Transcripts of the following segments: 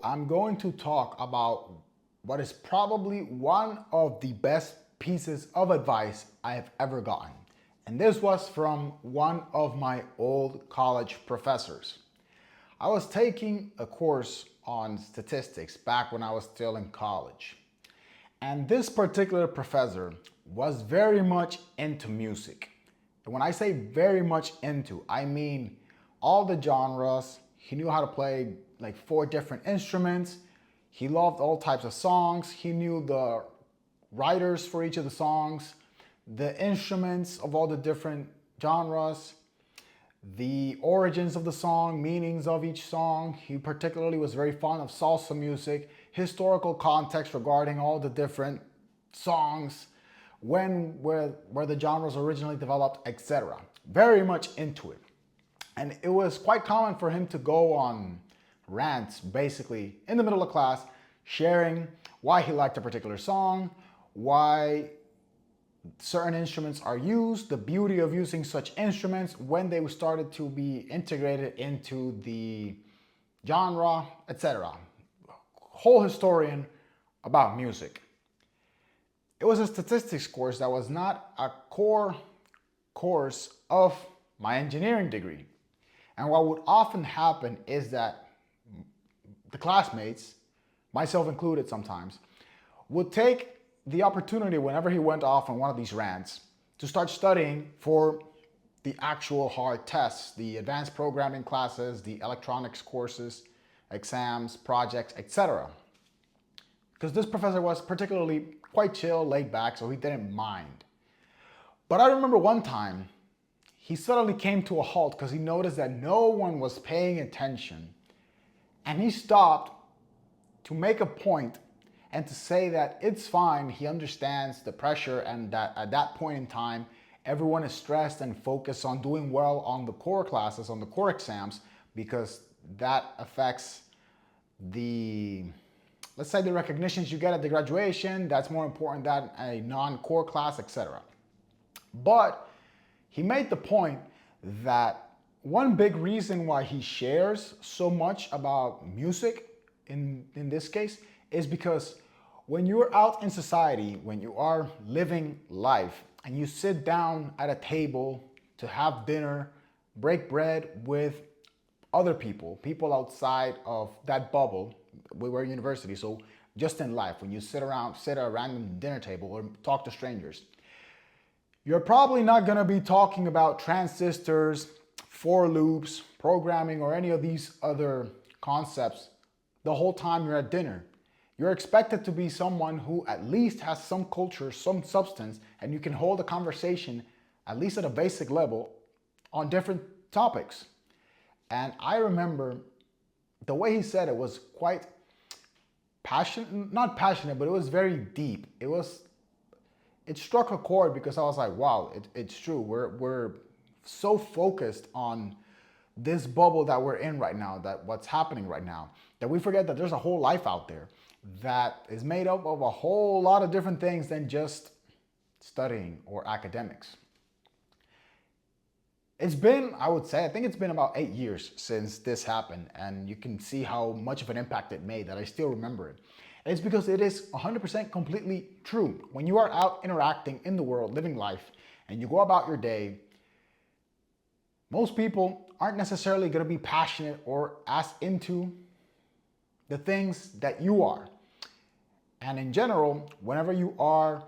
I'm going to talk about what is probably one of the best pieces of advice I have ever gotten. And this was from one of my old college professors. I was taking a course on statistics back when I was still in college. And this particular professor was very much into music. And when I say very much into, I mean all the genres. He knew how to play like 4 different instruments. He loved all types of songs. He knew the writers for each of the songs, the instruments of all the different genres, the origins of the song, meanings of each song. He particularly was very fond of salsa music, historical context regarding all the different songs, where the genres originally developed, etc. Very much into it. And it was quite common for him to go on rants basically in the middle of class, sharing why he liked a particular song, why certain instruments are used, the beauty of using such instruments when they started to be integrated into the genre, etc. Whole historian about music. It was a statistics course that was not a core course of my engineering degree. And what would often happen is that the classmates, myself included sometimes, would take the opportunity whenever he went off on one of these rants to start studying for the actual hard tests, the advanced programming classes, the electronics courses, exams, projects, etc. Because this professor was particularly quite chill, laid back, so he didn't mind. But I remember one time he suddenly came to a halt because he noticed that no one was paying attention. And he stopped to make a point and to say that it's fine, he understands the pressure, and that at that point in time, everyone is stressed and focused on doing well on the core classes, on the core exams, because that affects the, let's say, the recognitions you get at the graduation. That's more important than a non-core class, etc. But he made the point that one big reason why he shares so much about music in this case is because when you're out in society, when you are living life and you sit down at a table to have dinner, break bread with other people, people outside of that bubble, we were in university, so just in life, when you sit at a random dinner table or talk to strangers, you're probably not going to be talking about transistors, for loops, programming, or any of these other concepts the whole time you're at dinner. You're expected to be someone who at least has some culture, some substance, and you can hold a conversation, at least at a basic level, on different topics. And I remember the way he said it was quite passionate, not passionate, but it was very deep. It struck a chord because I was like, wow, it's true. We're so focused on this bubble that we're in right now, that what's happening right now, that we forget that there's a whole life out there that is made up of a whole lot of different things than just studying or academics. It's been, I would say, I think it's been about 8 years since this happened, and you can see how much of an impact it made that I still remember it. And it's because it is 100% completely true. When you are out interacting in the world, living life, and you go about your day, most people aren't necessarily going to be passionate or as into the things that you are. And in general, whenever you are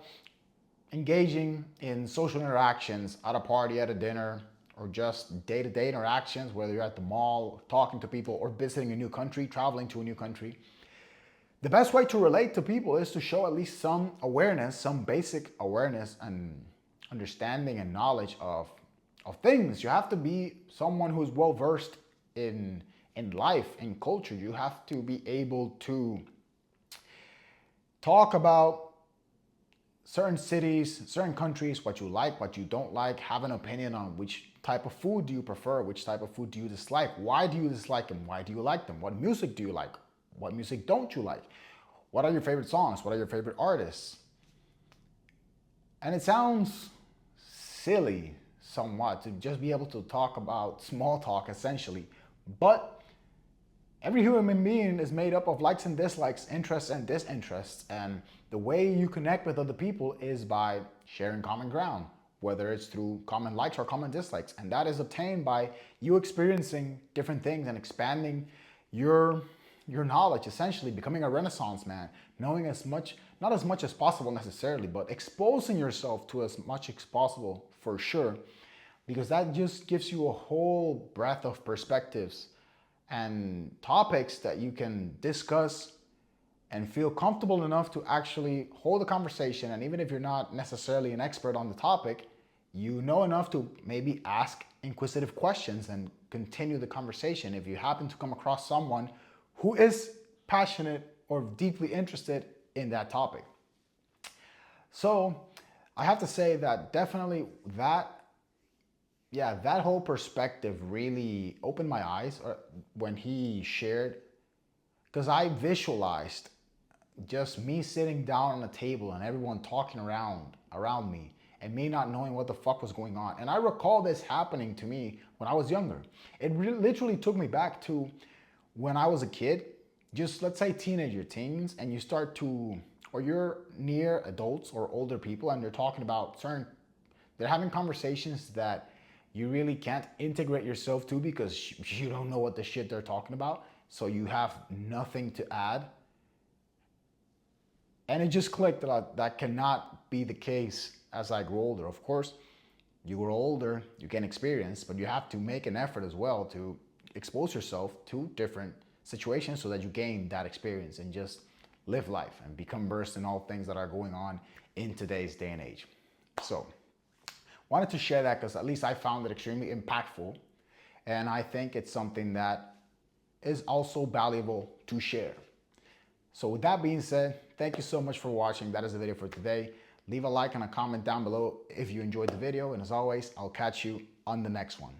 engaging in social interactions at a party, at a dinner, or just day-to-day interactions, whether you're at the mall, talking to people, or visiting a new country, traveling to a new country, the best way to relate to people is to show at least some awareness, some basic awareness and understanding and knowledge of things. You have to be someone who's well versed in life, in culture. You have to be able to talk about certain cities, certain countries, what you like, what you don't like, have an opinion on which type of food do you prefer, which type of food do you dislike, why do you dislike them, why do you like them, what music do you like, what music don't you like, what are your favorite songs, what are your favorite artists. And it sounds silly somewhat to just be able to talk about small talk essentially, but Every human being is made up of likes and dislikes, interests and disinterests, and the way you connect with other people is by sharing common ground, whether it's through common likes or common dislikes. And that is obtained by you experiencing different things and expanding your knowledge, essentially becoming a renaissance man, knowing as much, not as much as possible necessarily, but exposing yourself to as much as possible for sure, because that just gives you a whole breadth of perspectives and topics that you can discuss and feel comfortable enough to actually hold a conversation. And even if you're not necessarily an expert on the topic, you know enough to maybe ask inquisitive questions and continue the conversation if you happen to come across someone who is passionate or deeply interested in that topic. So I have to say that definitely that whole perspective really opened my eyes when he shared, because I visualized just me sitting down on a table and everyone talking around me and me not knowing what the fuck was going on. And I recall this happening to me when I was younger. It literally took me back to when I was a kid, just let's say teenager, teens, and you start to, or you're near adults or older people and they're talking about they're having conversations that you really can't integrate yourself to because you don't know what the shit they're talking about. So you have nothing to add. And it just clicked that that cannot be the case as I grow older. Of course, you grow older, you gain experience, but you have to make an effort as well to expose yourself to different situations so that you gain that experience and just live life and become versed in all things that are going on in today's day and age. So, wanted to share that because at least I found it extremely impactful, and I think it's something that is also valuable to share. So with that being said, thank you so much for watching. That is the video for today. Leave a like and a comment down below if you enjoyed the video, and as always, I'll catch you on the next one.